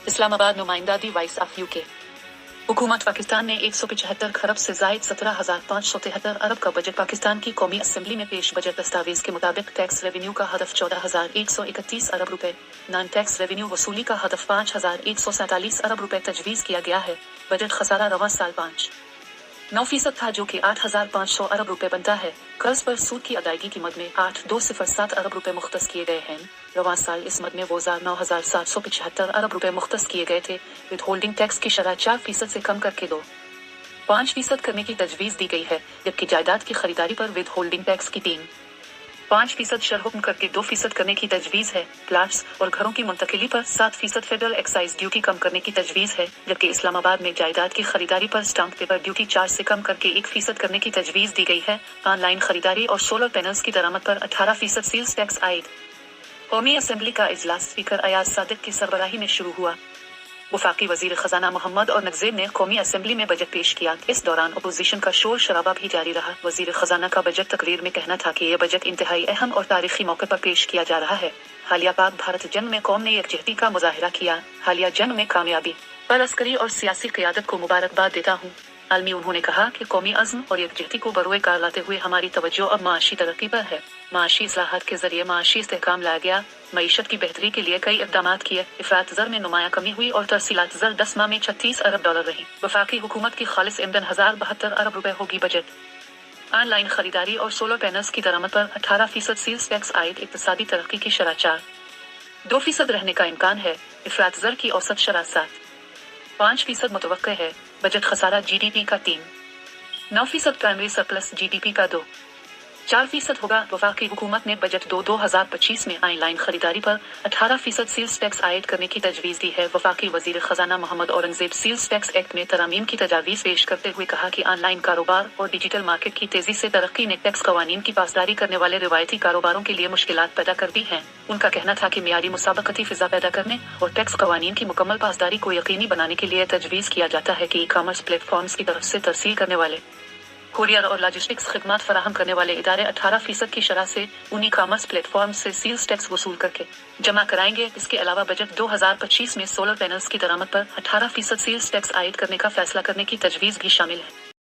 इस्लामाबाद नुमाइंदादी voice of UK. हुकूमत पाकिस्तान ने 175 खरब से जायद 17,573 अरब का बजट पाकिस्तान की कौमी असेंबली में पेश। बजट दस्तावेज के मुताबिक टैक्स रेवेन्यू का हदफ 14,131 अरब रुपए, नॉन टैक्स रेवेन्यू वसूली का हदफ 5,147 अरब रुपए तजवीज़ किया गया है। बजट खसारा रवां साल 5.9% था, जो कि 8,500 अरब रुपए बनता है। कर्ज पर सूद की अदायगी की मद में 8,207 अरब रुपए मुख्तस किए गए हैं। रवां साल इस मद में 9,775 अरब रुपए मुख्तस किए गए थे। विद होल्डिंग टैक्स की शरह 4% से कम करके 2.5% करने की तजवीज़ दी गई है, जबकि जायदाद की खरीदारी पर विद होल्डिंग टैक्स की 3.5% शरह करके 2% करने की तजवीज़ है। प्लाट्स और घरों की मुंतकिली पर 7% फेडरल एक्साइज ड्यूटी कम करने की तजवीज़ है, जबकि इस्लामाबाद में जायदाद की खरीदारी पर स्टाम्प पेपर ड्यूटी 4 से कम करके 1% करने की तजवीज़ दी गई है। ऑनलाइन खरीदारी और सोलर पैनल्स की दरामद पर 18% सेल्स टैक्स आयद। कौमी असेंबली का इजलास स्पीकर अयाज सादिक की सरबराही में शुरू हुआ। वफाकी वजीर खजाना मोहम्मद और नकजेब ने कौमी असेंबली में बजट पेश किया। इस दौरान अपोजिशन का शोर शराबा भी जारी रहा। वजीर खजाना का बजट तकरीर में कहना था कि यह बजट इंतहाई अहम और तारीखी मौके पर पेश किया जा रहा है। हालिया पाक भारत जंग में कौम ने यकजहती का मुजाहिरा किया। हालिया जंग में कामयाबी पर अस्करी और सियासी क़यादत को मुबारकबाद देता हूँ। आलमी उन्होंने कहा कि कौमी अज़्म और यकजहती को बरोए कार लाते हुए हमारी तवज्जो अब माशी तरक्की पर है। माशी इस्लाहात के जरिए माशी इस्तेहकाम लाया गया। मईशत की बेहतरी के लिए कई इक़दामात किए। इफ़रात ज़र में नुमाया कमी हुई और तरसीलात ज़र 10 माह में 36 अरब डॉलर रही। वफाकी हुकूमत की खालिस आमदन 1,072 अरब रुपए होगी। बजट ऑनलाइन खरीदारी और सोलर पैनल्स की दरामद पर 18% सेल्स टैक्स आयद। इक़्तिसादी तरक्की की शरह 4.2% रहने का इम्कान है। इफ़रात ज़र की औसत शरह 7.5% मुतवक्के है। बजट खसारा GDP का 3.9%, प्राइमरी सरप्लस GDP का 2.4% होगा। वफाकी हुकूमत ने बजट 2025 में ऑनलाइन खरीदारी पर 18% सेल्स टैक्स आयद करने की तजवीज़ दी है। वफाकी वजीर खजाना Mohammad Aurangzeb sales tax act में तरमीम की तजावीज़ पेश करते हुए कहा कि ऑनलाइन कारोबार और डिजिटल मार्केट की तेजी से तरक्की ने टैक्स कवानीन की पासदारी करने वाले रिवायती कारोबारों के लिए मुश्किलात पैदा कर दी हैं। उनका कहना था कि मियारी मुसाबकती फिजा पैदा करने और टैक्स कवानीन की मुकम्मल पासदारी को यकीनी बनाने के लिए तजवीज़ किया जाता है कि ई कॉमर्स प्लेटफॉर्म्स की तरफ से तरसील करने वाले कुरियर और लॉजिस्टिक्स खिदमत फराहम करने वाले इदारे 18% की शरह से उन ई कॉमर्स प्लेटफॉर्म से सेल्स टैक्स वसूल करके जमा कराएंगे। इसके अलावा बजट 2025 में सोलर पैनल्स की दरामद पर 18% सेल्स टैक्स आयद करने का फैसला करने की तजवीज़ भी शामिल है।